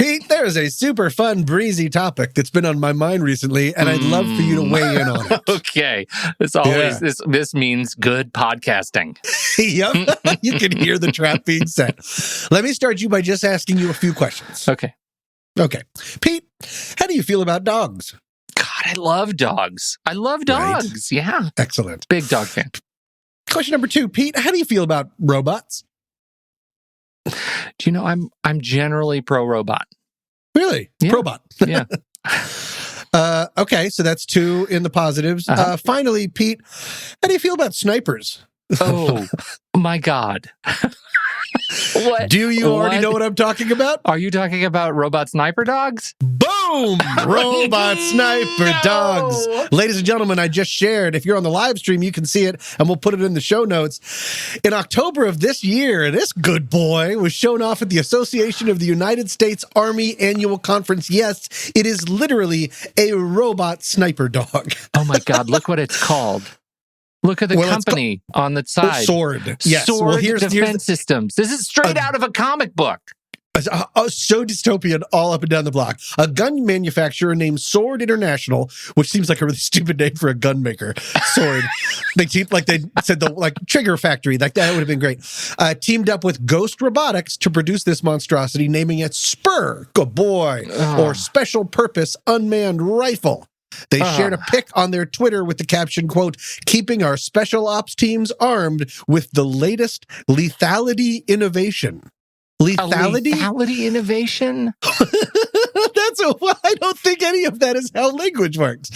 Pete, there is a super fun, breezy topic that's been on my mind recently, and I'd love for you to weigh in on it. Okay. This means good podcasting. Yep. You can hear the trap being set. Let me start you by just asking you a few questions. Okay. Pete, how do you feel about dogs? God, I love dogs. I love dogs. Right? Yeah. Excellent. Big dog fan. Question number 2, Pete, how do you feel about robots? Do you know I'm generally pro-robot. Really? Yeah. Probot. Yeah. Okay, so that's 2 in the positives. Finally, Pete, how do you feel about snipers? Oh, my God. What? Do you already know what I'm talking about? Are you talking about robot sniper dogs? Boom! Robot sniper dogs. Ladies and gentlemen, I just shared. If you're on the live stream, you can see it, and we'll put it in the show notes. In October of this year, this good boy was shown off at the Association of the United States Army Annual Conference. Yes, it is literally a robot sniper dog. Oh my God, look what it's called. Look at the company on the side. Sword. Yes. Sword Defense Systems. This is straight out of a comic book. So dystopian all up and down the block. A gun manufacturer named Sword International, which seems like a really stupid name for a gun maker. Sword. They said the Trigger Factory. That would have been great. Teamed up with Ghost Robotics to produce this monstrosity, naming it Spur. Good boy. Or Special Purpose Unmanned Rifle. They shared a pic on their Twitter with the caption, quote, keeping our special ops teams armed with the latest lethality innovation. Lethality? Lethality innovation? I don't think any of that is how language works.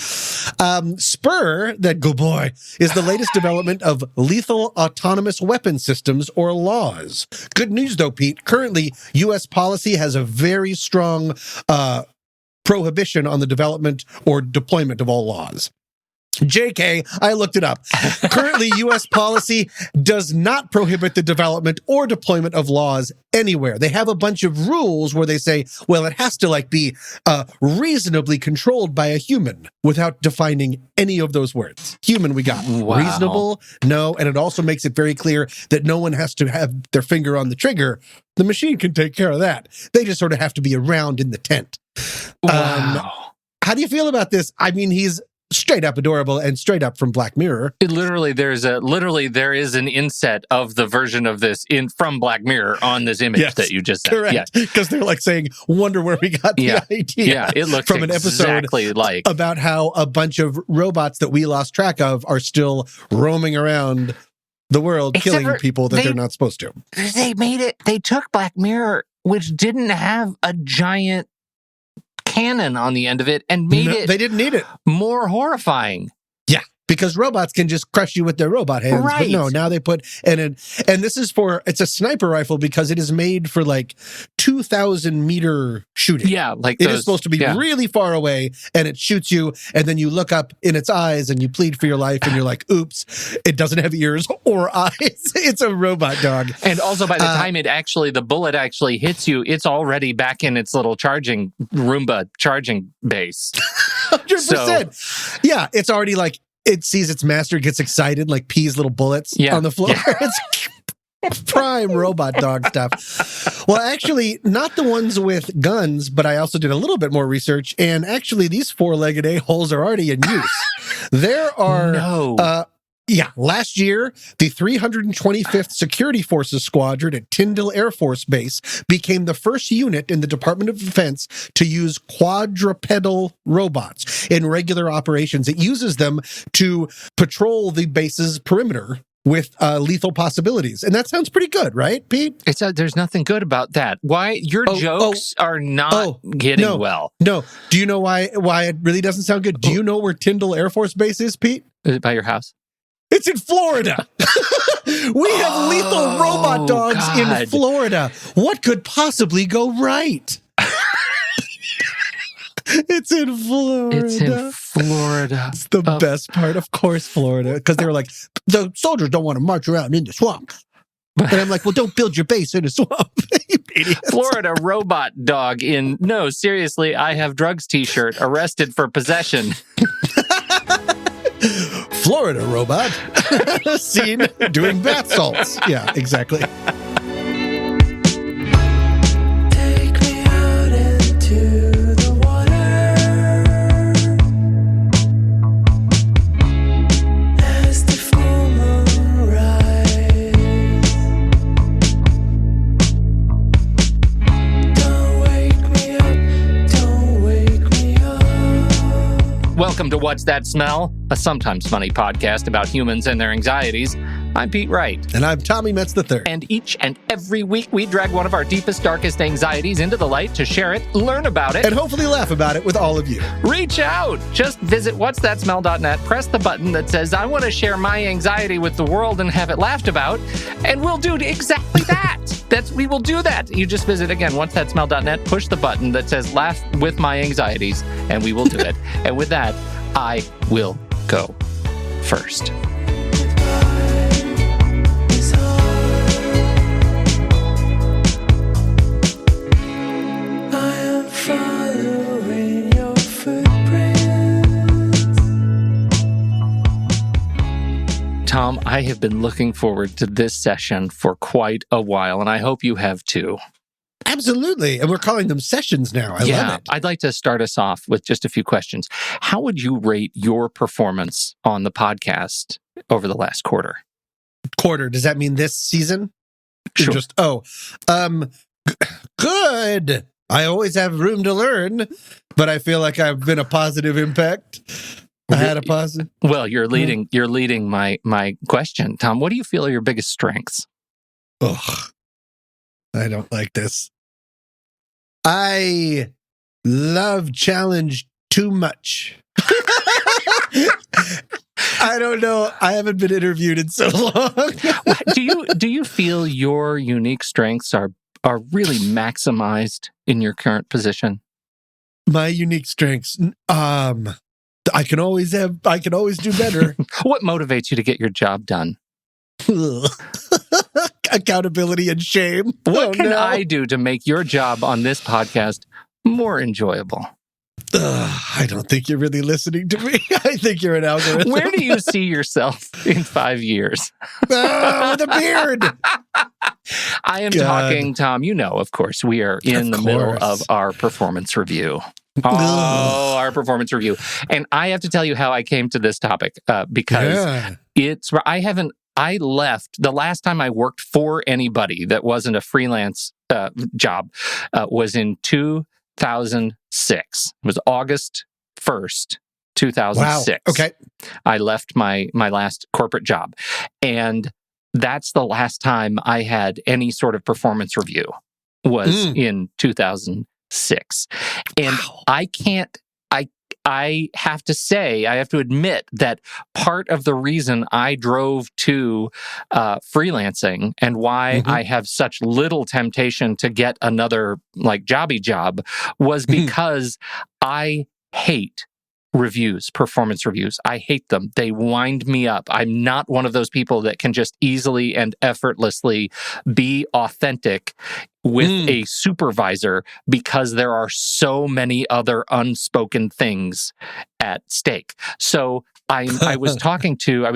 Spur, that good boy, is the latest development of lethal autonomous weapon systems or laws. Good news, though, Pete. Currently, U.S. policy has a very strong prohibition on the development or deployment of all laws. JK, I looked it up. Currently, U.S. policy does not prohibit the development or deployment of laws anywhere. They have a bunch of rules where they say, well, it has to be reasonably controlled by a human without defining any of those words. Human, we got. Wow. Reasonable, no. And it also makes it very clear that no one has to have their finger on the trigger. The machine can take care of that. They just sort of have to be around in the tent. Wow. How do you feel about this? I mean, he's straight up adorable and straight up from Black Mirror. There is an inset of the version of this from Black Mirror on this image that you just said. Correct. Because they're saying, wonder where we got the idea. Yeah, it looks from an episode about how a bunch of robots that we lost track of are still roaming around the world, killing people that they're not supposed to. They took Black Mirror, which didn't have a giant cannon on the end of it, and they didn't need it. More horrifying. Yeah, because robots can just crush you with their robot hands. Right. But no, now they put and this is it's a sniper rifle because it is made for 2,000 meter shooting. Yeah, it is supposed to be really far away, and it shoots you, and then you look up in its eyes and you plead for your life, and you're like, oops, it doesn't have ears or eyes. It's a robot dog. And also by the time the bullet actually hits you, it's already back in its little Roomba charging base. 100%. Yeah, it's already it sees its master, gets excited, peas little bullets on the floor. Yeah. It's prime robot dog stuff. Well, actually, not the ones with guns, but I also did a little bit more research, and actually these four-legged a-holes are already in use. There are... last year, the 325th Security Forces Squadron at Tyndall Air Force Base became the first unit in the Department of Defense to use quadrupedal robots in regular operations. It uses them to patrol the base's perimeter with lethal possibilities. And that sounds pretty good, right, Pete? There's nothing good about that. Why? Your jokes are not getting well. No. Do you know why it really doesn't sound good? Do you know where Tyndall Air Force Base is, Pete? Is it by your house? It's in Florida. We have lethal robot dogs in Florida. What could possibly go right? It's in Florida. It's the best part, of course, Florida. Because they were like, the soldiers don't want to march around in the swamp. And I'm like, well, don't build your base in a swamp, you idiots. Florida robot dog no, seriously, I have drugs t-shirt, arrested for possession. Florida robot seen doing bath salts. Yeah, exactly. Take me out and Welcome to What's That Smell? A sometimes funny podcast about humans and their anxieties. I'm Pete Wright. And I'm Tommy Metz III. And each and every week, we drag one of our deepest, darkest anxieties into the light to share it, learn about it, and hopefully laugh about it with all of you. Reach out. Just visit whatsthatsmell.net, press the button that says, I want to share my anxiety with the world and have it laughed about, and we'll do exactly that. We will do that. You just visit, again, whatsthatsmell.net, push the button that says, laugh with my anxieties, and we will do it. And with that, I will go first. Tom, I have been looking forward to this session for quite a while, and I hope you have too. Absolutely. And we're calling them sessions now. I love it. I'd like to start us off with just a few questions. How would you rate your performance on the podcast over the last quarter? Quarter? Does that mean this season? Sure. Good. I always have room to learn, but I feel like I've been a positive impact. I had a positive. Well, you're leading my question, Tom. What do you feel are your biggest strengths? Ugh, I don't like this. I love challenge too much. I don't know. I haven't been interviewed in so long. Do you feel your unique strengths are really maximized in your current position? My unique strengths, I can always do better. What motivates you to get your job done? Accountability and shame. What can I do to make your job on this podcast more enjoyable? I don't think you're really listening to me. I think you're an algorithm. Where do you see yourself in 5 years? With a beard. I am talking, Tom, of course, we are in the middle of our performance review. Our performance review. And I have to tell you how I came to this topic because I left the last time I worked for anybody that wasn't a freelance job was in 2006. It was August 1st, 2006. Wow. Okay. I left my last corporate job. And that's the last time I had any sort of performance review was in 2006. And wow. I have to admit that part of the reason I drove to freelancing and why I have such little temptation to get another jobby job was because I hate performance reviews. I hate them. They wind me up. I'm not one of those people that can just easily and effortlessly be authentic with a supervisor because there are so many other unspoken things at stake. So I was talking to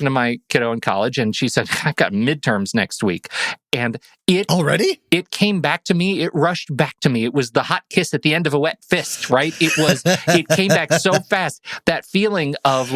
my kiddo in college, and she said, I got midterms next week. And it came back to me. It rushed back to me. It was the hot kiss at the end of a wet fist, right? It came back so fast. That feeling of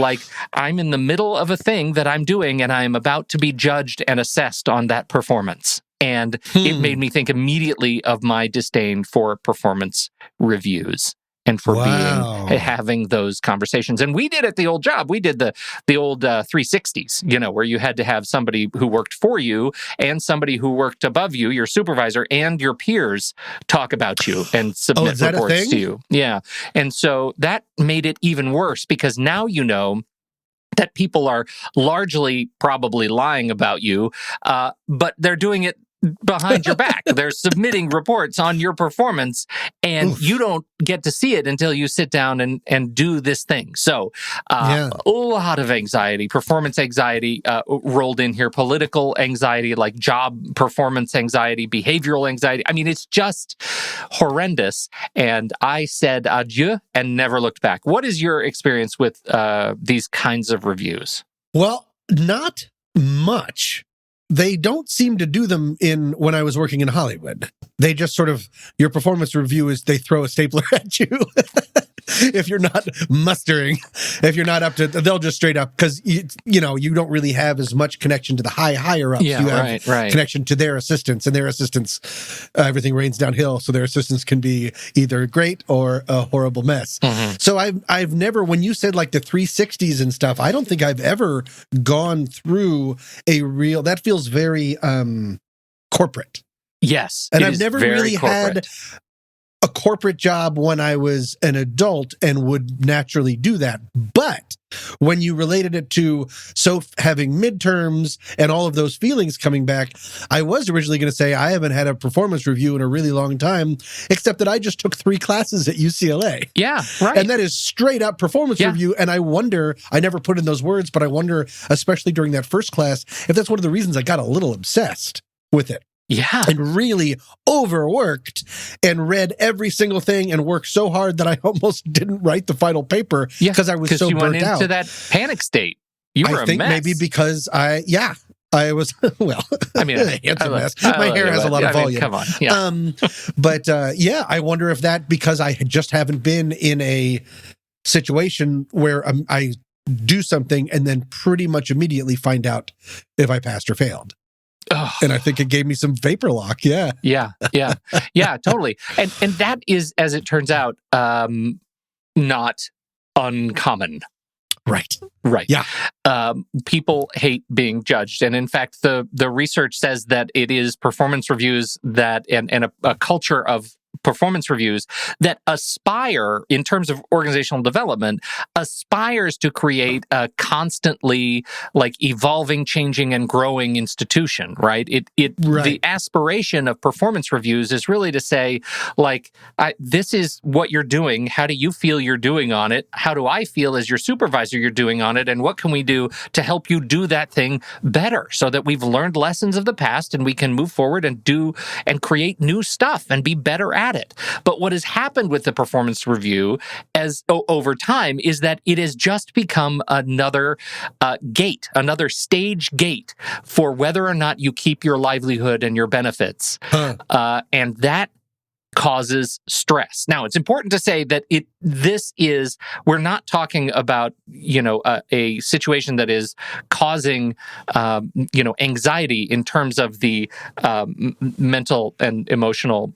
I'm in the middle of a thing that I'm doing and I'm about to be judged and assessed on that performance. And it made me think immediately of my disdain for performance reviews and for having those conversations. And we did at the old job. We did the old 360s, where you had to have somebody who worked for you and somebody who worked above you, your supervisor, and your peers talk about you and submit reports to you. Yeah. And so that made it even worse because now that people are largely probably lying about you, but they're doing it behind your back. They're submitting reports on your performance, and you don't get to see it until you sit down and do this thing. So a lot of anxiety, performance anxiety rolled in here, political anxiety, like job performance anxiety, behavioral anxiety. I mean, it's just horrendous. And I said adieu and never looked back. What is your experience with these kinds of reviews? Well, not much. They don't seem to do them when I was working in Hollywood. They just sort of, your performance review is they throw a stapler at you. if you're not mustering, if you're not up to, they'll just straight up, because you don't really have as much connection to the higher ups. Yeah, you have connection to their assistants, and their assistants, everything rains downhill. So their assistants can be either great or a horrible mess. Mm-hmm. So I've never, when you said like the 360s and stuff, I don't think I've ever gone through a real, that feels very corporate. Yes. And I've never really had a corporate job when I was an adult and would naturally do that. But when you related it to having midterms and all of those feelings coming back, I was originally going to say I haven't had a performance review in a really long time, except that I just took 3 classes at UCLA. Yeah, right. And that is straight up performance review. And I wonder, I never put in those words, but I wonder, especially during that first class, if that's one of the reasons I got a little obsessed with it. Yeah. And really overworked and read every single thing and worked so hard that I almost didn't write the final paper because I was so burnt out. Because you went into that panic state. You were a mess. I think maybe because I was, well, I mean, it's a mess. My hair has a lot of volume. Come on. Yeah. But I wonder if that, because I just haven't been in a situation where I do something and then pretty much immediately find out if I passed or failed. Oh. And I think it gave me some vapor lock. Yeah, totally. And that is, as it turns out, not uncommon. Right. Yeah. People hate being judged. And in fact, the research says that it is performance reviews that and a culture of performance reviews that aspire, in terms of organizational development, aspires to create a constantly evolving, changing, and growing institution, right? The aspiration of performance reviews is really to say, this is what you're doing. How do you feel you're doing on it? How do I feel as your supervisor you're doing on it? And what can we do to help you do that thing better so that we've learned lessons of the past and we can move forward and do and create new stuff and be better at it. But what has happened with the performance review over time is that it has just become another gate, another stage gate for whether or not you keep your livelihood and your benefits. And that causes stress. Now, it's important to say that we're not talking about, a situation that is causing, anxiety in terms of the mental and emotional,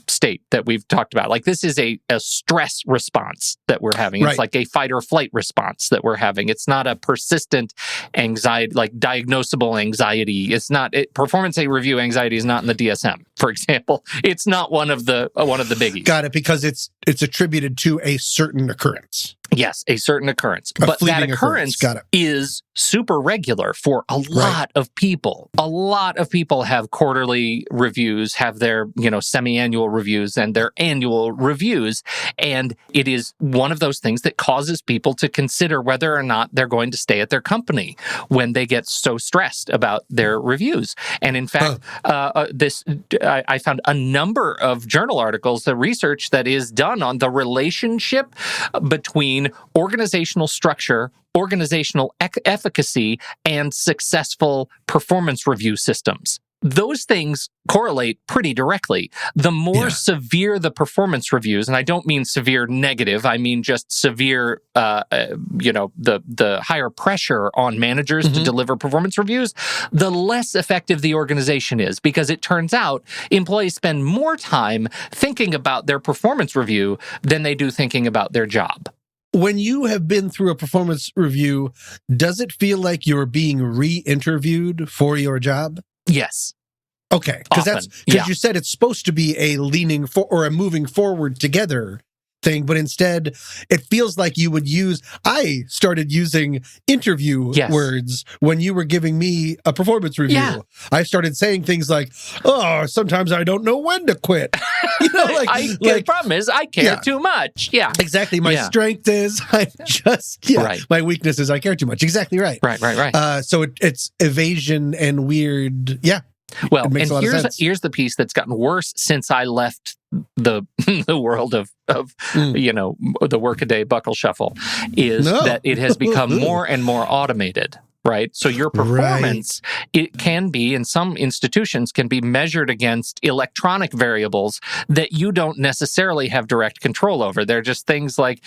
state that we've talked about. This is a stress response that we're having. It's like a fight or flight response that we're having. It's not a persistent anxiety, diagnosable anxiety. It's not performance review anxiety is not in the DSM, for example. It's not one of the biggies. Got it, because it's attributed to a certain occurrence. Yes, a certain occurrence. But that occurrence is super regular for a lot of people. A lot of people have quarterly reviews, have their, semi-annual reviews and their annual reviews. And it is one of those things that causes people to consider whether or not they're going to stay at their company when they get so stressed about their reviews. And in fact, I found a number of journal articles, the research that is done on the relationship between organizational structure, organizational efficacy, and successful performance review systems. Those things correlate pretty directly. The more severe the performance reviews, and I don't mean severe negative, I mean just severe, the higher pressure on managers to deliver performance reviews, the less effective the organization is, because it turns out employees spend more time thinking about their performance review than they do thinking about their job. When you have been through a performance review, does it feel like you're being re-interviewed for your job? Yes. Okay, because you said it's supposed to be a leaning for or a moving forward together thing, but instead it feels like you would I started using interview words when you were giving me a performance review. Yeah. I started saying things like, "Oh, sometimes I don't know when to quit." The problem is I care too much. Yeah, exactly. My strength is I just my weakness is I care too much. Exactly right. Right. So it's evasion and weird. Yeah. Well, and here's the piece that's gotten worse since I left the world of the workaday buckle shuffle is that it has become more and more automated. right? So your performance, it can be, in some institutions, can be measured against electronic variables that you don't necessarily have direct control over. They're just things like,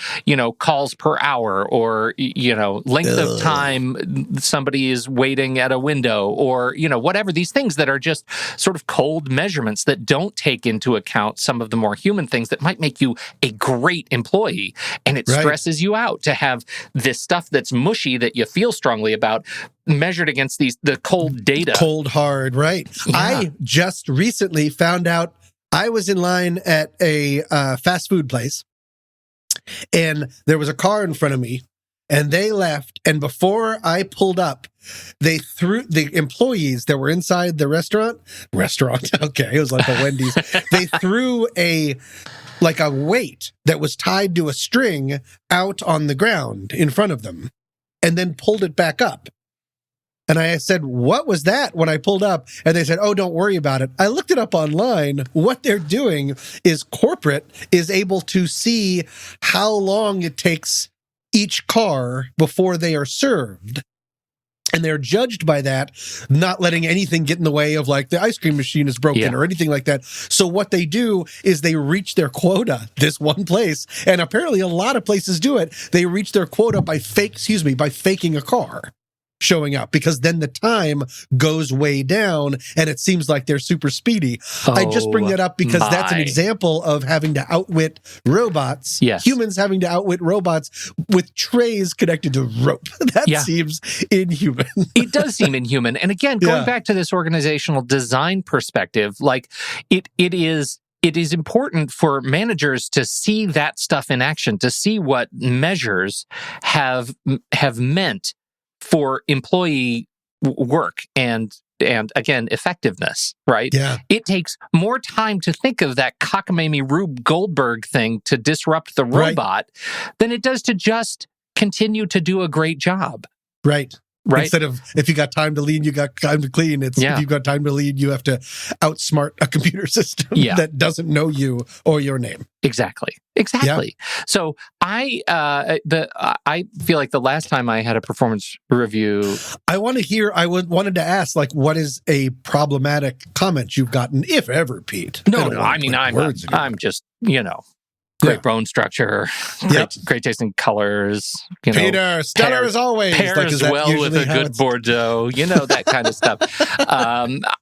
calls per hour, or, length of time somebody is waiting at a window, or, whatever. These things that are just sort of cold measurements that don't take into account some of the more human things that might make you a great employee. And it stresses you out to have this stuff that's mushy that you feel strongly about measured against the cold data. Cold hard, right. Yeah. I just recently found out I was in line at a fast food place, and there was a car in front of me, and they left. And before I pulled up, they threw the employees that were inside the restaurant. Okay. It was like a Wendy's. They threw a weight that was tied to a string out on the ground in front of them, and then pulled it back up. And I said, "What was that?" when I pulled up, and they said, "Oh, don't worry about it." I looked it up online. What they're doing is corporate is able to see how long it takes each car before they are served. And they're judged by that, not letting anything get in the way of the ice cream machine is broken or anything like that. So what they do is they reach their quota, this one place, and apparently a lot of places do it. They reach their quota by faking a car showing up, because then the time goes way down and it seems like they're super speedy. I just bring that up because that's an example of having to outwit robots. Yes. Humans having to outwit robots with trays connected to rope. That seems inhuman. It does seem inhuman. And again, going back to this organizational design perspective, it is important for managers to see that stuff in action, to see what measures have meant for employee work and again, effectiveness, right? Yeah. It takes more time to think of that cockamamie Rube Goldberg thing to disrupt the robot than it does to just continue to do a great job. Right. Instead of, if you got time to lean, you got time to clean. If you've got time to lean, you have to outsmart a computer system that doesn't know you or your name. Exactly. Yeah. So I feel like the last time I had a performance review, I wanted to ask, what is a problematic comment you've gotten, if ever, Pete? No. I mean, I'm just, great bone structure, great tasting colors. Peter, stellar as always. Pairs well with a good Bordeaux, that kind of stuff.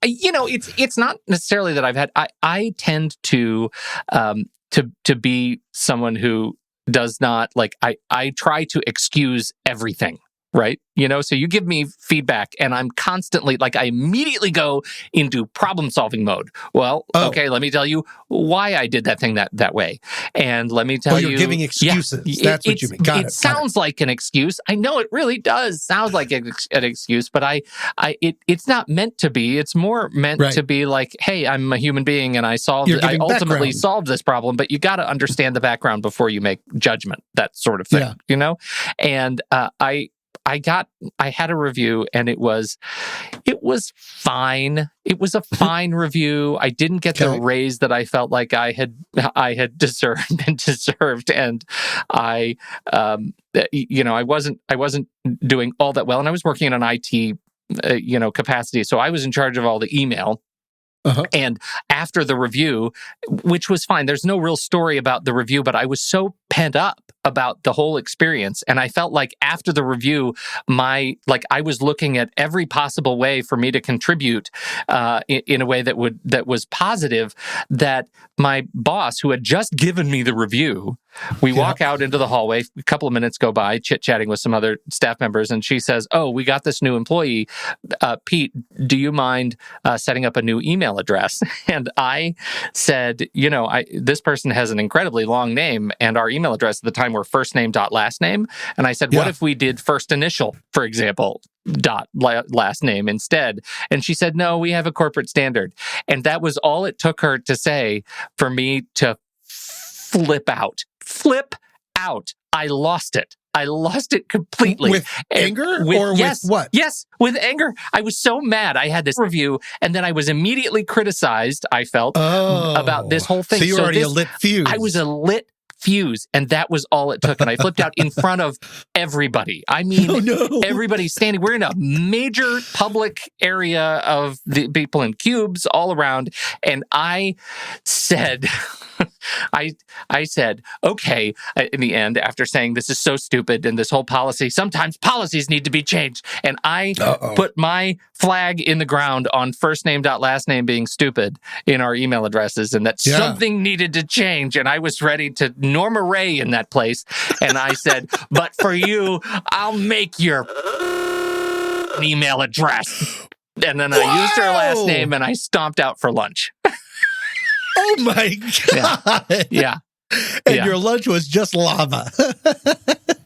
It's not necessarily that I've had. I tend to be someone who does not I try to excuse everything. Right? So you give me feedback and I'm constantly I immediately go into problem solving mode. Well, okay, let me tell you why I did that thing that way. And let me tell you. You're giving excuses. That's what you mean. Got it. It sounds like an excuse. I know it really does sound like an excuse, but it's not meant to be. It's more meant to be hey, I'm a human being and I ultimately solved this problem, but you got to understand the background before you make judgment, that sort of thing, And I had a review and it was fine. It was a fine review. I didn't get the raise that I felt like I had deserved, and I wasn't doing all that well, and I was working in an IT capacity, so I was in charge of all the email. And after the review, which was fine, there's no real story about the review, but I was so pent up about the whole experience. And I felt like after the review, I was looking at every possible way for me to contribute in a way that was positive, that my boss, who had just given me the review, we walk out into the hallway, a couple of minutes go by, chit-chatting with some other staff members, and she says, "Oh, we got this new employee. Pete, do you mind setting up a new email address?" And I said, this person has an incredibly long name, and our email address at the time were first name dot last name. And I said, what if we did first initial, for example, dot last name instead? And she said, no, we have a corporate standard. And that was all it took her to say for me to flip out. I lost it. I lost it completely. With anger? With what? Yes, with anger. I was so mad. I had this review, and then I was immediately criticized, I felt, about this whole thing. So you were already a lit fuse. I was a lit fuse. And that was all it took. And I flipped out in front of everybody. I mean, everybody standing. We're in a major public area of the people in cubes all around. And I said, I said, okay, in the end, after saying this is so stupid and this whole policy, sometimes policies need to be changed. And I put my flag in the ground on first name, last name being stupid in our email addresses, and that something needed to change. And I was ready to Norma Ray in that place. And I said, but for you, I'll make your email address. And then I used her last name and I stomped out for lunch. Oh my God. Yeah. And your lunch was just lava.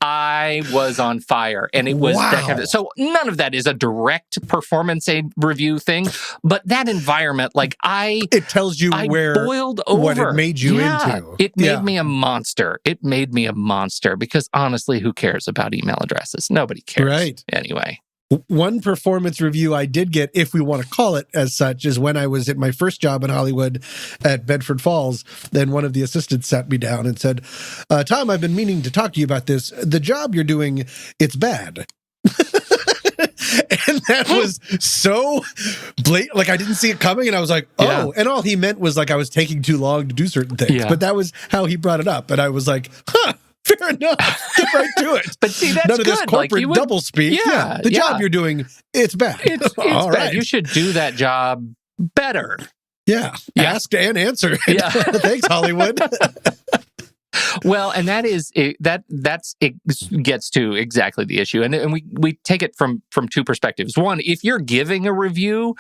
I was on fire. And it was that kind of, so none of that is a direct performance aid review thing, but that environment, it tells you boiled over. What it made you into. It made me a monster. It made me a monster because honestly, who cares about email addresses? Nobody cares. Right. Anyway. One performance review I did get, if we want to call it as such, is when I was at my first job in Hollywood at Bedford Falls. Then one of the assistants sat me down and said, Tom, I've been meaning to talk to you about this. The job you're doing, it's bad. And that was so blatant. Like, I didn't see it coming, and I was like, oh. Yeah. And all he meant was like I was taking too long to do certain things. Yeah. But that was how he brought it up. And I was like, huh. Fair enough. Get right to it. But see, that's none of this good. corporate double speak. Yeah, the job you're doing, it's bad. It's bad. Right. You should do that job better. Yeah. Ask and answer. Yeah. Thanks, Hollywood. Well, and that is it gets to exactly the issue, and we take it from two perspectives. One, if you're giving a review,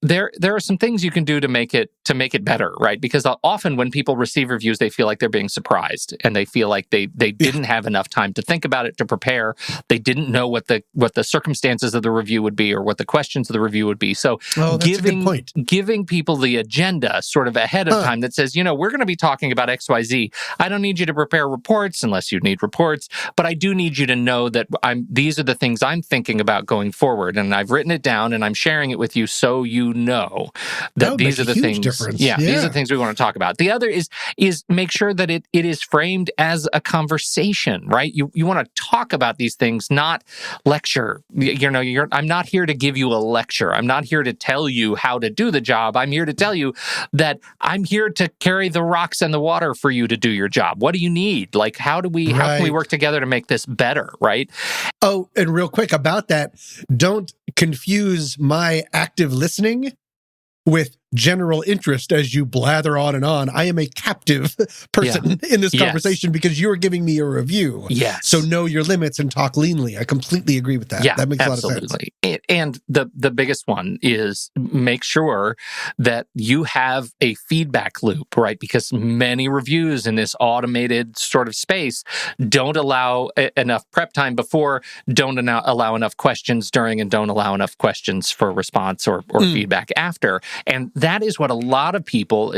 there are some things you can do to make it better, right? Because often when people receive reviews, they feel like they're being surprised, and they feel like they didn't have enough time to think about it, to prepare. They didn't know what the circumstances of the review would be or what the questions of the review would be. So giving people the agenda sort of ahead of time that says, we're going to be talking about XYZ. I don't need you to prepare reports unless you need reports, but I do need you to know that these are the things I'm thinking about going forward, and I've written it down and I'm sharing it with you so you know that these are the things. Difference. Yeah, these are the things we want to talk about. The other is make sure that it is framed as a conversation, right? You want to talk about these things, not lecture. I'm not here to give you a lecture. I'm not here to tell you how to do the job. I'm here to tell you that I'm here to carry the rocks and the water for you to do your job. What do you need? Like, how can we work together to make this better, right? Oh, and real quick about that, don't confuse my active listening with general interest as you blather on and on. I am a captive person in this conversation because you're giving me a review. Yes. So know your limits and talk leanly. I completely agree with that. Yeah, that makes absolutely. a lot of sense. And the biggest one is make sure that you have a feedback loop, right? Because many reviews in this automated sort of space don't allow enough prep time before, don't allow enough questions during, and don't allow enough questions for response or feedback after. And that is what a lot of people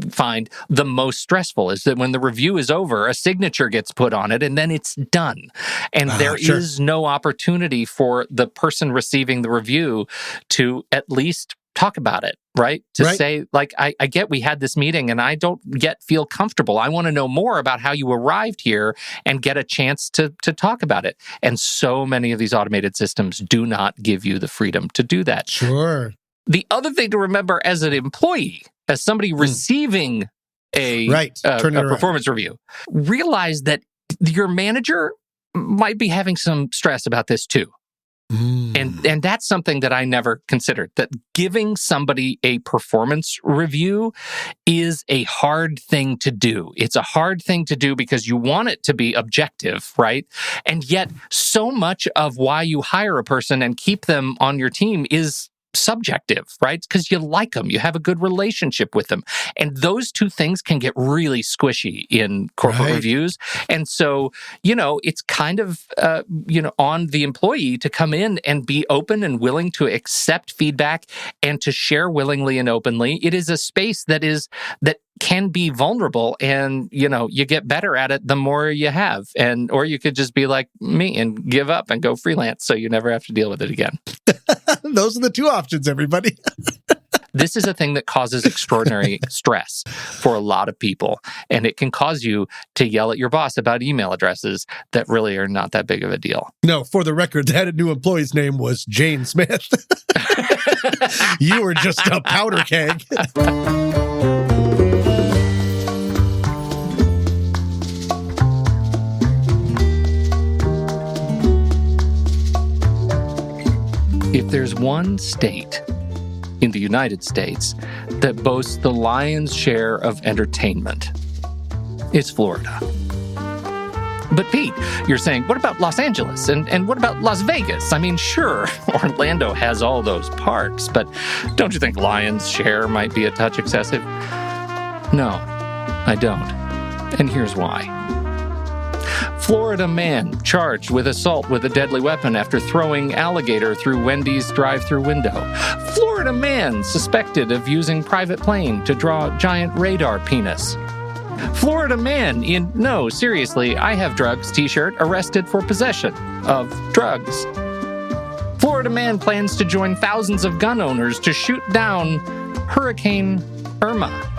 find the most stressful, is that when the review is over, a signature gets put on it and then it's done. And there is no opportunity for the person receiving the review to at least talk about it, right? To say, like, I get we had this meeting and I don't yet feel comfortable. I want to know more about how you arrived here and get a chance to talk about it. And so many of these automated systems do not give you the freedom to do that. Sure. The other thing to remember as an employee, as somebody receiving a performance review, realize that your manager might be having some stress about this too. And that's something that I never considered, that giving somebody a performance review is a hard thing to do. It's a hard thing to do because you want it to be objective, right? And yet so much of why you hire a person and keep them on your team is subjective, right? Because you like them, you have a good relationship with them. And those two things can get really squishy in corporate reviews. And so, it's kind of, on the employee to come in and be open and willing to accept feedback and to share willingly and openly. It is a space that can be vulnerable, and you get better at it the more you have, or you could just be like me and give up and go freelance so you never have to deal with it again. Those are the two options, everybody. This is a thing that causes extraordinary stress for a lot of people. And it can cause you to yell at your boss about email addresses that really are not that big of a deal. No, for the record, that new employee's name was Jane Smith. You were just a powder keg. If there's one state in the United States that boasts the lion's share of entertainment, it's Florida. But Pete, you're saying, what about Los Angeles? And what about Las Vegas? I mean, sure, Orlando has all those parks, but don't you think lion's share might be a touch excessive? No, I don't. And here's why. Florida man charged with assault with a deadly weapon after throwing alligator through Wendy's drive-thru window. Florida man suspected of using private plane to draw giant radar penis. Florida man in "No, seriously, I have drugs" t-shirt arrested for possession of drugs. Florida man plans to join thousands of gun owners to shoot down Hurricane Irma.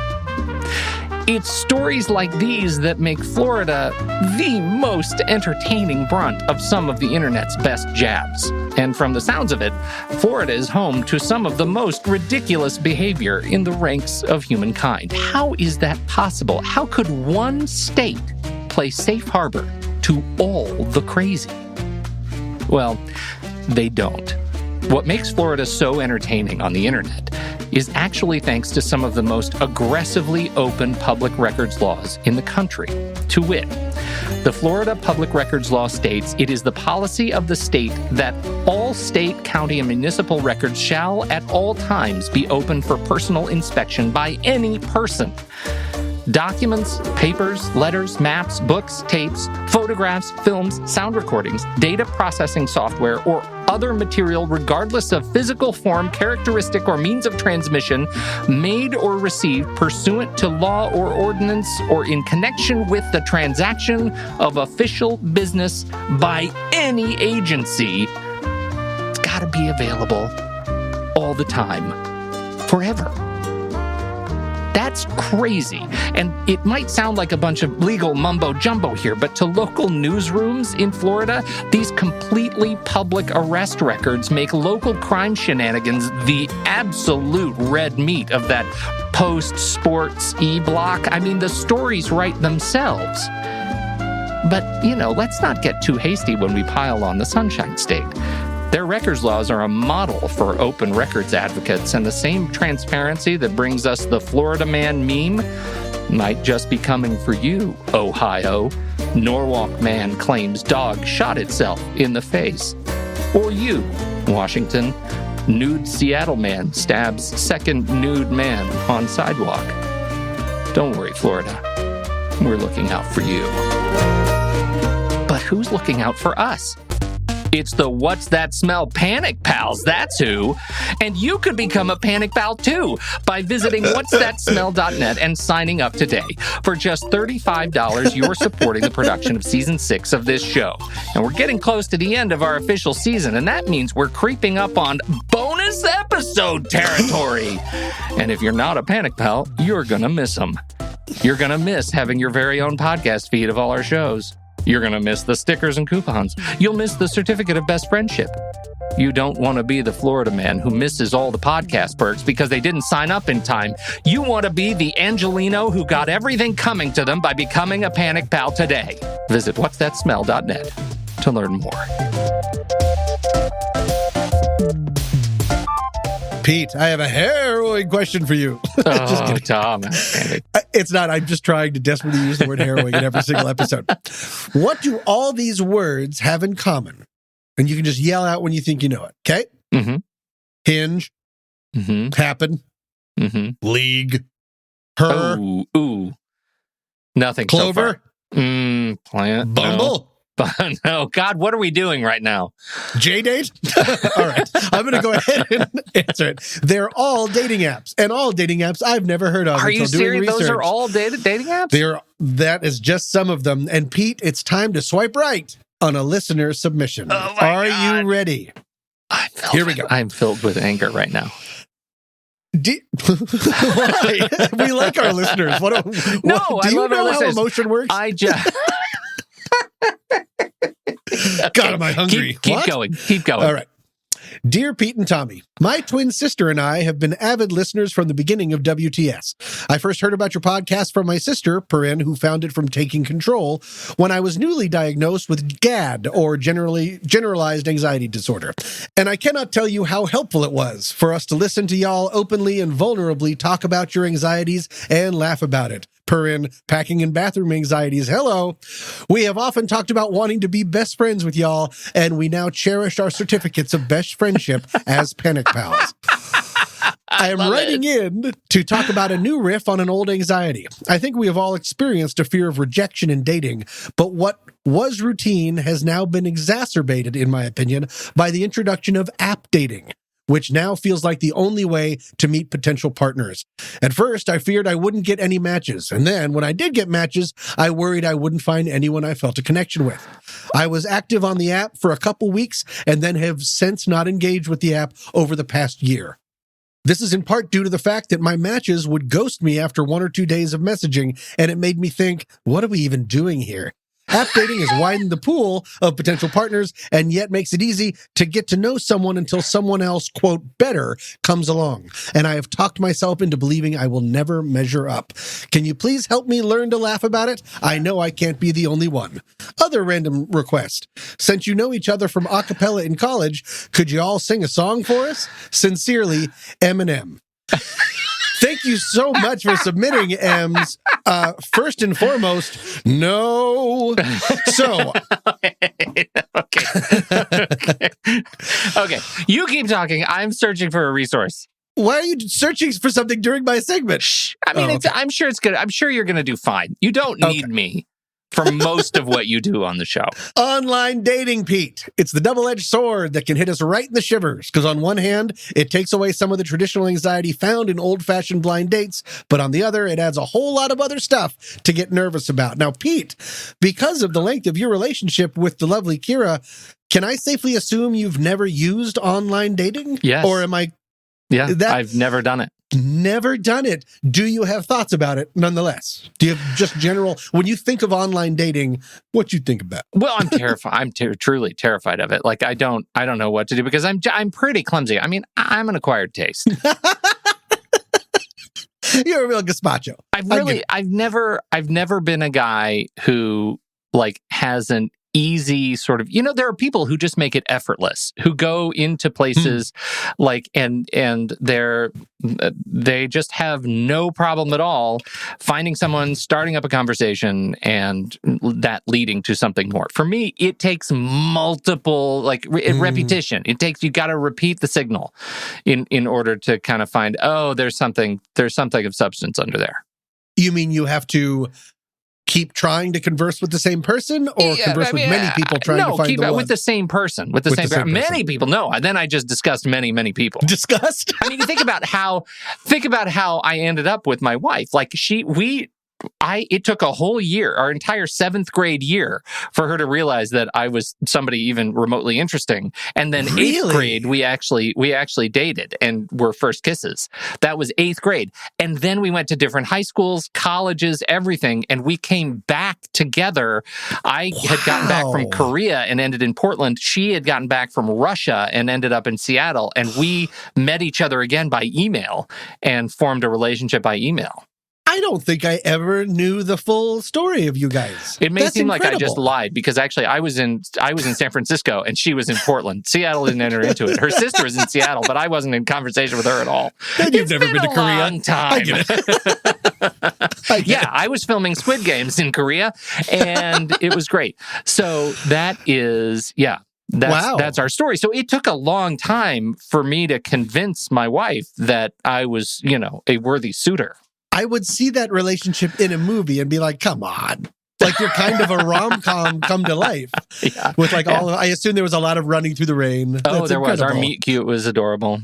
It's stories like these that make Florida the most entertaining brunt of some of the internet's best jabs. And from the sounds of it, Florida is home to some of the most ridiculous behavior in the ranks of humankind. How is that possible? How could one state play safe harbor to all the crazy? Well, they don't. What makes Florida so entertaining on the internet is actually thanks to some of the most aggressively open public records laws in the country. To wit, the Florida Public Records Law states it is the policy of the state that all state, county, and municipal records shall at all times be open for personal inspection by any person. Documents, papers, letters, maps, books, tapes, photographs, films, sound recordings, data processing software, or other material regardless of physical form, characteristic, or means of transmission, made or received pursuant to law or ordinance or in connection with the transaction of official business by any agency, it's got to be available all the time, forever. That's crazy. And it might sound like a bunch of legal mumbo-jumbo here, but to local newsrooms in Florida, these completely public arrest records make local crime shenanigans the absolute red meat of that post-sports e-block. I mean, the stories write themselves. But, let's not get too hasty when we pile on the Sunshine State. Their records laws are a model for open records advocates, and the same transparency that brings us the Florida man meme might just be coming for you, Ohio. Norwalk man claims dog shot itself in the face. Or you, Washington. Nude Seattle man stabs second nude man on sidewalk. Don't worry, Florida. We're looking out for you. But who's looking out for us? It's the What's That Smell Panic Pals, that's who. And you could become a Panic Pal too by visiting whatsthatsmell.net and signing up today. For just $35, you're supporting the production of Season 6 of this show. And we're getting close to the end of our official season, and that means we're creeping up on bonus episode territory. And if you're not a Panic Pal, you're going to miss them. You're going to miss having your very own podcast feed of all our shows. You're going to miss the stickers and coupons. You'll miss the certificate of best friendship. You don't want to be the Florida man who misses all the podcast perks because they didn't sign up in time. You want to be the Angelino who got everything coming to them by becoming a Panic Pal today. Visit whatsthatsmell.net to learn more. Pete, I have a harrowing question for you. Oh, Tom. It's not. I'm just trying to desperately use the word harrowing in every single episode. What do all these words have in common? And you can just yell out when you think you know it, okay? Mm-hmm. Hinge. Mm-hmm. Happen. Mm-hmm. League. Her. Ooh. Nothing Clover. So far. Plant. Bumble. No, God, what are we doing right now? J-Date? All right. I'm going to go ahead and answer it. They're all dating apps, and all dating apps I've never heard of. Are you serious? Those are all dating apps? That is just some of them. And Pete, it's time to swipe right on a listener submission. Are you ready? Here we go. I'm filled with anger right now. Why? We like our listeners. Do you know how emotion works? I just... God, am I hungry? Keep going. All right. Dear Pete and Tommy, my twin sister and I have been avid listeners from the beginning of WTS. I first heard about your podcast from my sister, who found it from Taking Control, when I was newly diagnosed with GAD, or generalized anxiety disorder. And I cannot tell you how helpful it was for us to listen to y'all openly and vulnerably talk about your anxieties and laugh about it. Packing and bathroom anxieties. Hello. We have often talked about wanting to be best friends with y'all, and we now cherish our certificates of best friendship as Panic Pals. I am writing in to talk about a new riff on an old anxiety. I think we have all experienced a fear of rejection in dating, but what was routine has now been exacerbated, in my opinion, by the introduction of app dating, which now feels like the only way to meet potential partners. At first, I feared I wouldn't get any matches, and then when I did get matches, I worried I wouldn't find anyone I felt a connection with. I was active on the app for a couple weeks and then have since not engaged with the app over the past year. This is in part due to the fact that my matches would ghost me after 1 or 2 days of messaging, and it made me think, what are we even doing here? App dating has widened the pool of potential partners and yet makes it easy to get to know someone until someone else, quote, better comes along. And I have talked myself into believing I will never measure up. Can you please help me learn to laugh about it? I know I can't be the only one. Other random request. Since you know each other from a cappella in college, could you all sing a song for us? Sincerely, Eminem. Thank you so much for submitting, Ems. First and foremost, no. So, okay. You keep talking. I'm searching for a resource. Why are you searching for something during my segment? Shh. I mean, I'm sure it's good. I'm sure you're going to do fine. You don't need me for most of what you do on the show. Online dating, Pete. It's the double-edged sword that can hit us right in the shivers. Because on one hand, it takes away some of the traditional anxiety found in old-fashioned blind dates. But on the other, it adds a whole lot of other stuff to get nervous about. Now, Pete, because of the length of your relationship with the lovely Kira, can I safely assume you've never used online dating? Yes. Or am I... Yeah, I've never done it. Never done it. Do you have thoughts about it nonetheless? Do you have just general, when you think of online dating, what you think about? Well, I'm terrified. I'm truly terrified of it. Like, I don't know what to do because I'm pretty clumsy. I mean, I'm an acquired taste. You're a real gazpacho. I've never been a guy who like has an easy sort of, there are people who just make it effortless, who go into places like, and they just have no problem at all finding someone, starting up a conversation, and that leading to something more. For me, it takes multiple, repetition. You got to repeat the signal in order to kind of find, there's something of substance under there. You mean you have to keep trying to converse with the same person, or converse with many people trying to find the one? With the same person. With the same person. Many people. No, then I just discussed many people. Discussed? I mean, think about how I ended up with my wife. Like it took a whole year, our entire 7th grade year, for her to realize that I was somebody even remotely interesting. And then 8th grade, we actually dated and were first kisses. That was 8th grade. And then we went to different high schools, colleges, everything. And we came back together. I had gotten back from Korea and ended in Portland. She had gotten back from Russia and ended up in Seattle. And we met each other again by email and formed a relationship by email. I don't think I ever knew the full story of you guys. It may seem like I just lied, because actually I was in San Francisco and she was in Portland. Seattle didn't enter into it. Her sister was in Seattle, but I wasn't in conversation with her at all. And you've never been to Korea. Long time. I get it. Yeah, I was filming Squid Games in Korea, and it was great. So that is, that's our story. So it took a long time for me to convince my wife that I was, a worthy suitor. I would see that relationship in a movie and be like, come on. Like you're kind of a rom-com come to life. Yeah. With I assume there was a lot of running through the rain. There was. Our meet cute was adorable.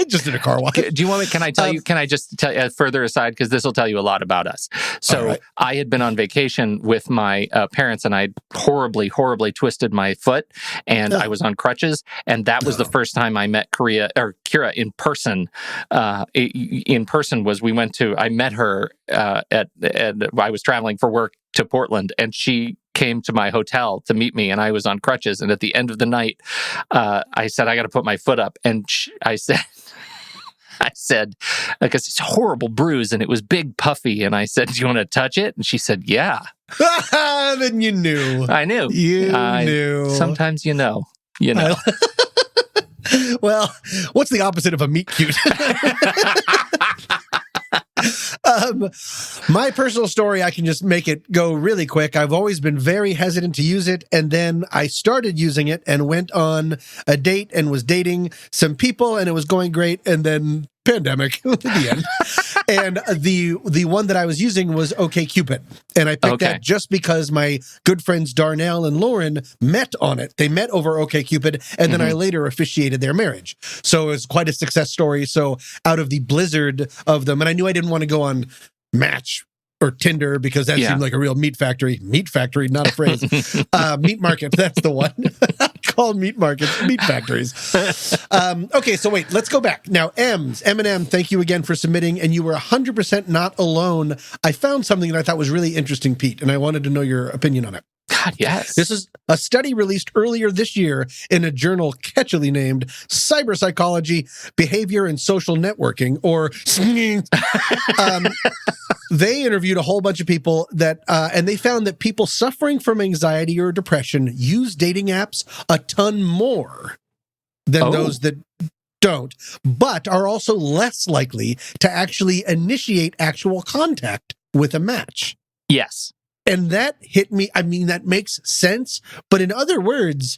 Just in a car wash. Do you want me? Can I tell you? Can I just tell you further aside, because this will tell you a lot about us. So right. I had been on vacation with my parents, and I horribly twisted my foot, and I was on crutches, and that was the first time I met Kira in person. I met her I was traveling for work to Portland, and she came to my hotel to meet me, and I was on crutches. And at the end of the night, I said, I got to put my foot up. And I said, because it's a horrible bruise and it was big, puffy. And I said, do you want to touch it? And she said, yeah. Then you knew. I knew. You knew. Sometimes you know. You know. Well, what's the opposite of a meet cute? My personal story, I can just make it go really quick. I've always been very hesitant to use it, and then I started using it and went on a date and was dating some people, and it was going great, and then pandemic at the end. And the one that I was using was OkCupid. And I picked that just because my good friends Darnell and Lauren met on it. They met over OkCupid, and then I later officiated their marriage. So it was quite a success story. So out of the blizzard of them, and I knew I didn't want to go on Match or Tinder because that seemed like a real meat factory. Meat factory, not a phrase. Meat market, that's the one. Called meat markets, meat factories. Okay, so wait, let's go back. Now, M&M, thank you again for submitting, and you were 100% not alone. I found something that I thought was really interesting, Pete, and I wanted to know your opinion on it. God, yes. This is a study released earlier this year in a journal catchily named Cyber-Psychology, Behavior and Social Networking, or they interviewed a whole bunch of people that, and they found that people suffering from anxiety or depression use dating apps a ton more than those that don't, but are also less likely to actually initiate actual contact with a match. Yes. And that hit me. I mean, that makes sense. But in other words,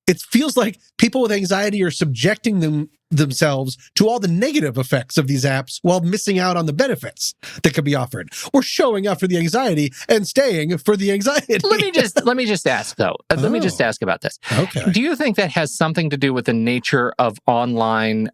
it feels like people with anxiety are subjecting themselves to all the negative effects of these apps while missing out on the benefits that could be offered. We're showing up for the anxiety and staying for the anxiety. Let me just ask though. Let me just ask about this. Okay. Do you think that has something to do with the nature of online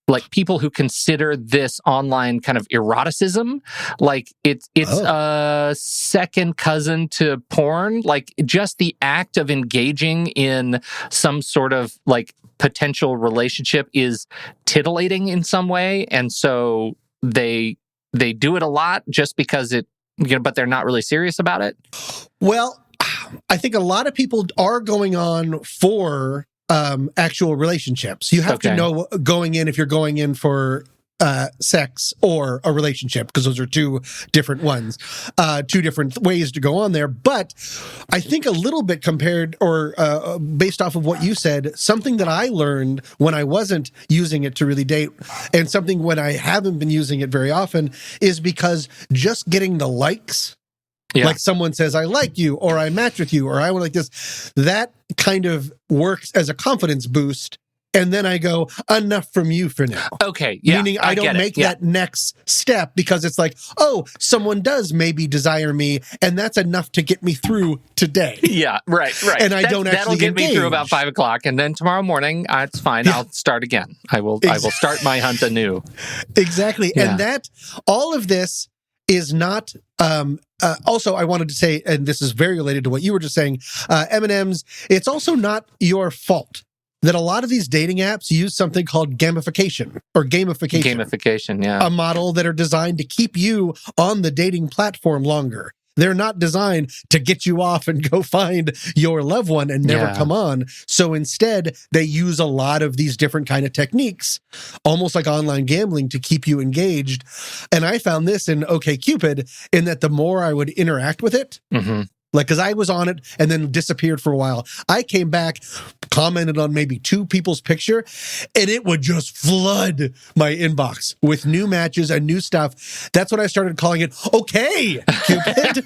like people who consider this online kind of eroticism, like it's a second cousin to porn, like just the act of engaging in some sort of like potential relationship is titillating in some way, and so they do it a lot just because it, but they're not really serious about it. Well, I think a lot of people are going on for actual relationships. You have to know going in if you're going in for sex or a relationship, because those are two different ones, two different ways to go on there. But I think a little bit compared or based off of what you said, something that I learned when I wasn't using it to really date, and something when I haven't been using it very often, is because just getting the likes, like someone says, I like you, or I match with you, or I would like this, that kind of works as a confidence boost. And then I go, enough from you for now. Okay. Yeah. Meaning I don't make that next step because it's like, oh, someone does maybe desire me, and that's enough to get me through today. Yeah, right. And I don't actually that'll get engage. Me through about 5 o'clock, and then tomorrow morning, it's fine. I'll start again. I will start my hunt anew. Exactly. Yeah. And that, all of this is not, also I wanted to say, and this is very related to what you were just saying, M&M's, it's also not your fault that a lot of these dating apps use something called gamification or gamification. Gamification, yeah. A model that are designed to keep you on the dating platform longer. They're not designed to get you off and go find your loved one and never come on. So instead, they use a lot of these different kind of techniques, almost like online gambling, to keep you engaged. And I found this in OkCupid, in that the more I would interact with it, like, because I was on it and then disappeared for a while. I came back, commented on maybe 2 people's picture, and it would just flood my inbox with new matches and new stuff. That's when I started calling it, okay, Cupid.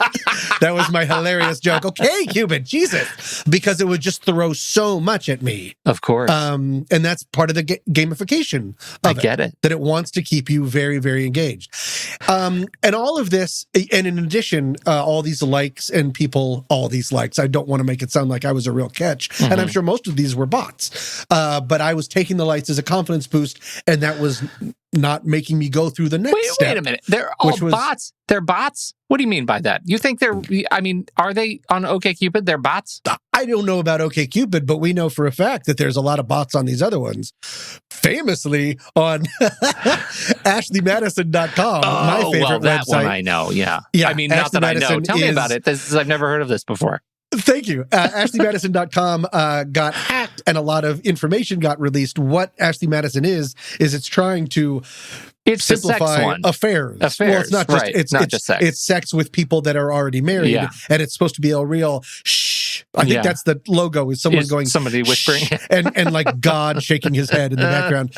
That was my hilarious joke. Okay, Cupid, Jesus. Because it would just throw so much at me. Of course. And that's part of the gamification of it. That it wants to keep you very, very engaged. And all of this, and in addition, all these likes and people, all these likes, I don't want to make it sound like I was a real catch. And I'm sure most of these were bots. But I was taking the lights as a confidence boost, and that was not making me go through the next step. Wait a minute. They're all bots? They're bots? What do you mean by that? You think are they on OkCupid? They're bots? I don't know about OkCupid, but we know for a fact that there's a lot of bots on these other ones. Famously on AshleyMadison.com, my favorite that website. One I know, yeah. Yeah, I mean, not that Madison I know. Tell me about it. I've never heard of this before. Thank you. AshleyMadison.com got hacked and a lot of information got released. What Ashley Madison is it's trying to simplify affairs. Well, it's not just right. it's not just sex. It's sex with people that are already married, and it's supposed to be a real shh. I think that's the logo. Is someone going somebody whispering and like God shaking his head in the background.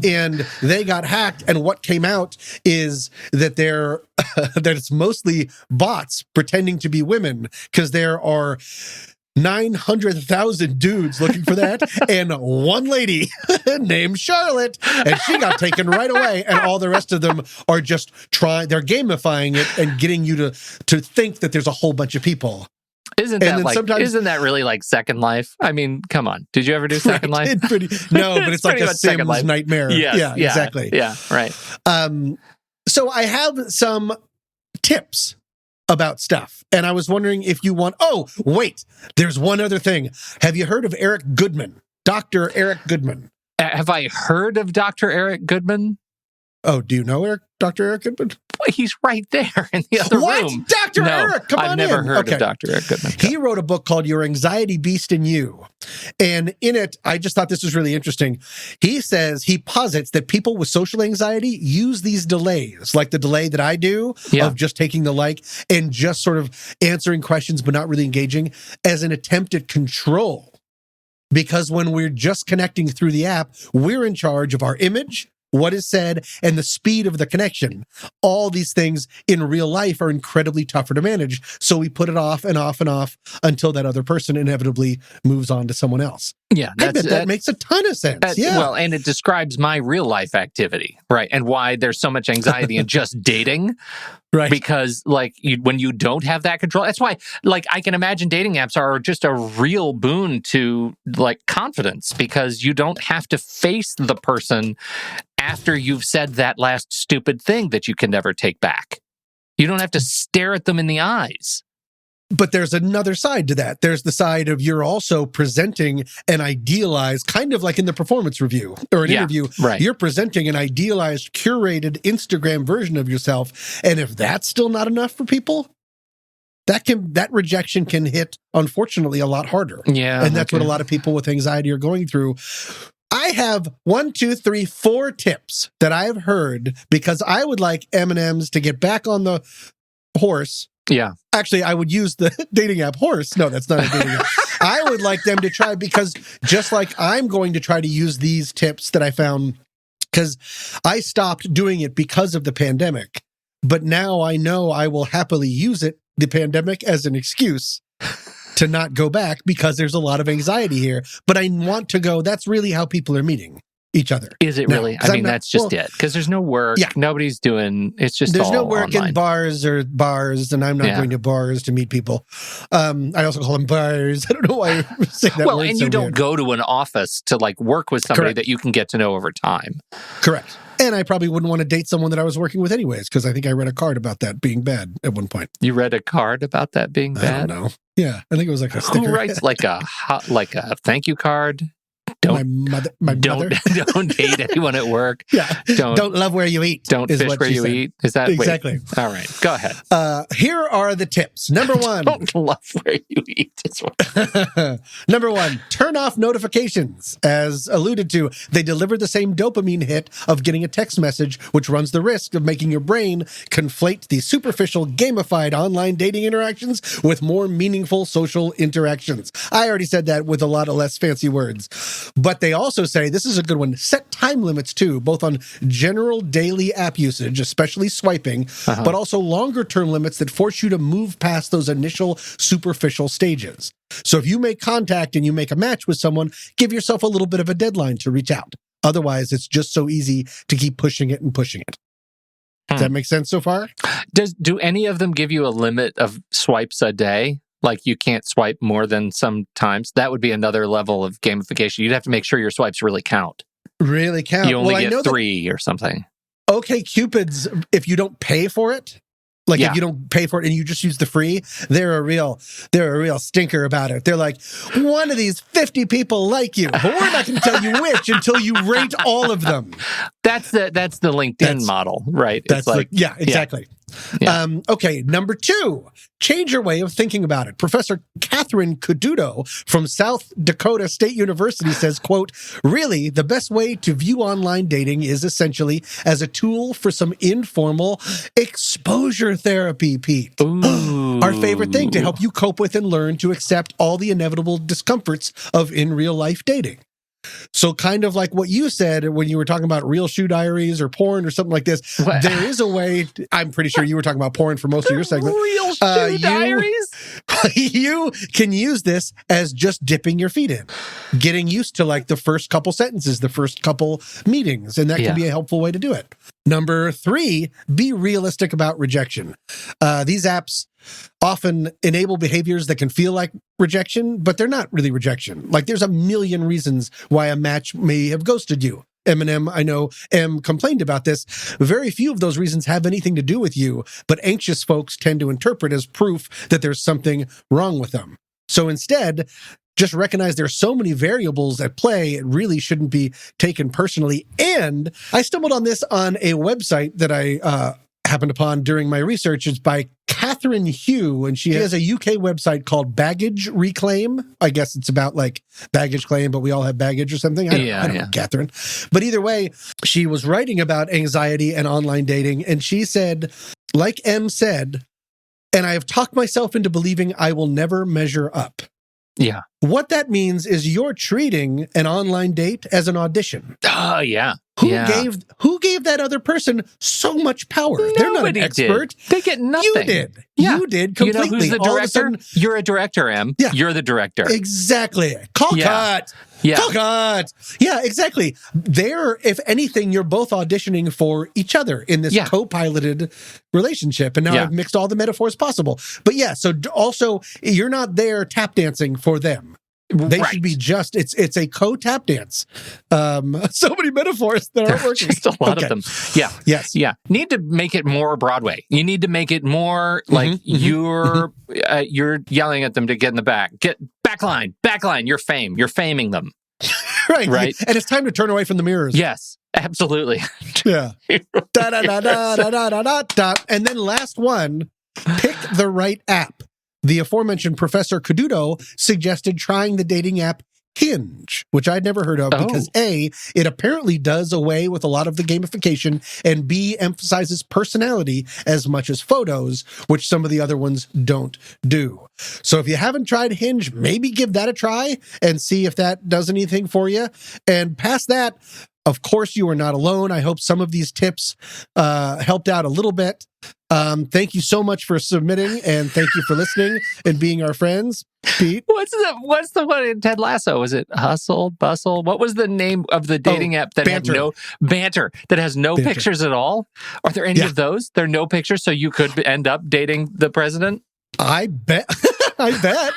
And they got hacked, and what came out is that that it's mostly bots pretending to be women, because there are 900,000 dudes looking for that, and one lady named Charlotte, and she got taken right away, and all the rest of them are just they're gamifying it and getting you to think that there's a whole bunch of people. Isn't that really like Second Life? I mean, come on. Did you ever do Second Life? No, but it's like a Sims nightmare. Yes, yeah, exactly. Yeah, right. So I have some tips about stuff, and I was wondering if you want... Oh, wait, there's one other thing. Have you heard of Eric Goodman? Dr. Eric Goodman. Have I heard of Dr. Eric Goodman? Oh, do you know Dr. Eric Goodman? Well, he's right there in the other room. Dr. Eric, come on in. I've never heard of Dr. Eric Goodman. He wrote a book called Your Anxiety Beast in You. And in it, I just thought this was really interesting. He posits that people with social anxiety use these delays, like the delay that I do of just taking the like and just sort of answering questions but not really engaging, as an attempt at control. Because when we're just connecting through the app, we're in charge of our image, what is said, and the speed of the connection. All these things in real life are incredibly tougher to manage. So we put it off and off and off until that other person inevitably moves on to someone else. Yeah. I bet that makes a ton of sense. Well, and it describes my real life activity, right? And why there's so much anxiety in just dating. Right. Because when you don't have that control, that's why I can imagine dating apps are just a real boon to confidence, because you don't have to face the person after you've said that last stupid thing that you can never take back. You don't have to stare at them in the eyes. But there's another side to that. There's the side of you're also presenting an idealized, kind of like in the performance review or an interview, right. You're presenting an idealized, curated Instagram version of yourself. And if that's still not enough for people, that rejection can hit, unfortunately, a lot harder. Yeah. And that's what a lot of people with anxiety are going through. I have 4 tips that I've heard, because I would like M&Ms to get back on the horse. Yeah. Actually, I would use the dating app Horse. No, that's not a dating app. I would like them to try, because just like I'm going to try to use these tips that I found, because I stopped doing it because of the pandemic. But now I know I will happily use the pandemic, as an excuse to not go back, because there's a lot of anxiety here. But I want to go, that's really how people are meeting each other. Is it really? I mean, that's just it. Because there's no work. Yeah. Nobody's doing, it's just there's all no work online. in bars, and I'm not going to bars to meet people. I also call them bars. I don't know why I say that word. And you don't go to an office to work with somebody that you can get to know over time. Correct. And I probably wouldn't want to date someone that I was working with anyways, because I think I read a card about that being bad at one point. You read a card about that being bad? I don't know. Yeah, I think it was like a sticker. Who writes like a thank you card? My mother. Don't hate anyone at work. Yeah. Don't love where you eat. Don't fish where you eat. Is that exactly? Wait. All right. Go ahead. Here are the tips. Number 1. Don't love where you eat. Number 1, turn off notifications. As alluded to, they deliver the same dopamine hit of getting a text message, which runs the risk of making your brain conflate the superficial, gamified online dating interactions with more meaningful social interactions. I already said that with a lot of less fancy words. But they also say, this is a good one, set time limits too, both on general daily app usage, especially swiping, but also longer term limits that force you to move past those initial superficial stages. So if you make contact and you make a match with someone, give yourself a little bit of a deadline to reach out. Otherwise, it's just so easy to keep pushing it and pushing it. Does that make sense so far? Do any of them give you a limit of swipes a day? Like you can't swipe more than some times. That would be another level of gamification. You'd have to make sure your swipes really count. Really count. You only get 3 or something. Okay, Cupid's, if you don't pay for it, if you don't pay for it and you just use the free, they're a real stinker about it. They're like, one of these 50 people like you, but we're not going to tell you which until you rate all of them. That's the LinkedIn model, right? That's exactly. Yeah. Okay, number 2, change your way of thinking about it. Professor Catherine Caduto from South Dakota State University says, quote, really, the best way to view online dating is essentially as a tool for some informal exposure therapy, Pete. Our favorite thing to help you cope with and learn to accept all the inevitable discomforts of in real life dating. So kind of like what you said when you were talking about real shoe diaries or porn or something like this, there is a way, I'm pretty sure you were talking about porn for most of your segment. Real shoe diaries? You can use this as just dipping your feet in, getting used to like the first couple sentences, the first couple meetings, and that can be a helpful way to do it. Number 3, be realistic about rejection. These apps often enable behaviors that can feel like rejection, but they're not really rejection. Like there's a million reasons why a match may have ghosted you. Eminem, I know, complained about this. Very few of those reasons have anything to do with you, but anxious folks tend to interpret as proof that there's something wrong with them. So instead, just recognize there's so many variables at play, it really shouldn't be taken personally. And I stumbled on this on a website that I happened upon during my research. It's by Catherine Hugh, and she has a UK website called Baggage Reclaim. I guess it's about like baggage claim, but we all have baggage or something. I don't know, Catherine. But either way, she was writing about anxiety and online dating, and she said, like M said, and I have talked myself into believing I will never measure up. Yeah. What that means is you're treating an online date as an audition. Oh, yeah. Who gave that other person so much power? They're not an expert. Did. They get nothing. You did. Yeah. You did completely. You know who's the director? You're a director, Em. Yeah. You're the director. Exactly. Call cut. Yeah. Call cut. Yeah, exactly. If anything, you're both auditioning for each other in this co-piloted relationship. And now I've mixed all the metaphors possible. But so also, you're not there tap dancing for them. They should be just, it's a co-tap dance. So many metaphors that aren't working. Just a lot of them. Yeah. Yes. Yeah. Need to make it more Broadway. You need to make it more like you're yelling at them to get in the back. Get backline. You're faming them. Right. And it's time to turn away from the mirrors. Yes. Absolutely. Yeah. Da-da-da-da-da-da-da-da. And then last one, pick the right app. The aforementioned Professor Caduto suggested trying the dating app Hinge, which I'd never heard of because A, it apparently does away with a lot of the gamification, and B, emphasizes personality as much as photos, which some of the other ones don't do. So if you haven't tried Hinge, maybe give that a try and see if that does anything for you. And past that, of course, you are not alone. I hope some of these tips helped out a little bit. Thank you so much for submitting, and thank you for listening and being our friends. Pete? What's the one in Ted Lasso? Was it Hustle, Bustle? What was the name of the dating app that had no banter, that has no pictures at all? Are there any of those? There are no pictures, so you could end up dating the president? I bet. I bet.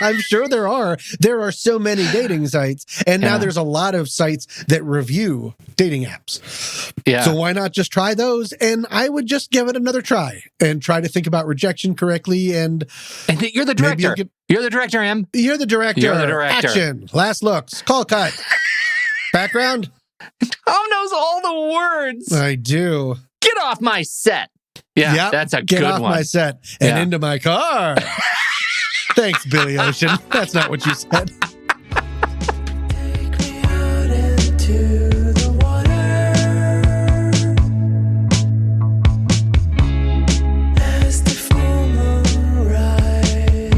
I'm sure there are. There are so many dating sites. And now there's a lot of sites that review dating apps. Yeah. So why not just try those? And I would just give it another try and try to think about rejection correctly. And you're the director. You're the director, Em. You're the director. You're the director. Action. Last looks. Call cut. Background. Tom knows all the words. I do. Get off my set. Yeah, that's a good one. Get off my set and into my car. Thanks, Billy Ocean. That's not what you said. Take me out into the water as the full moon rises.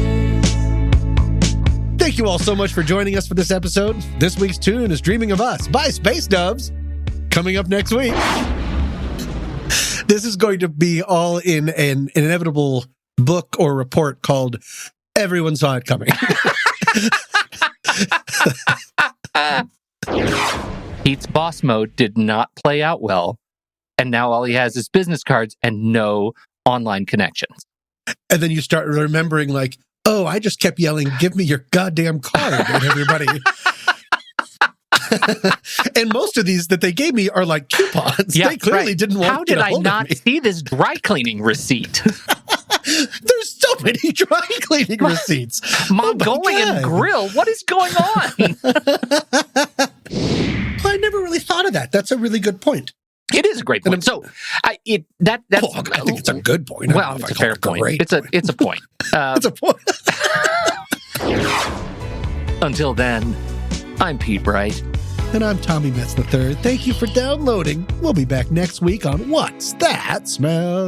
Thank you all so much for joining us for this episode. This week's tune is Dreaming of Us by Space Doves. Coming up next week. This is going to be all in an inevitable book or report called Everyone Saw It Coming. Pete's boss mode did not play out well, and now all he has is business cards and no online connections. And then you start remembering, like, Oh, I just kept yelling, "Give me your goddamn card," at everybody. And most of these that they gave me are like coupons. Yeah, they clearly didn't want How to get did a I hold not of me. see this dry cleaning receipt? There's so many dry cleaning receipts. Mongolian grill. What is going on? I never really thought of that. That's a really good point. It is a great point. So, that's. I think it's a good point. Well, it's a fair point. It's a point. It's a point. Until then, I'm Pete Bright. And I'm Tommy Metz III. Thank you for downloading. We'll be back next week on What's That Smell?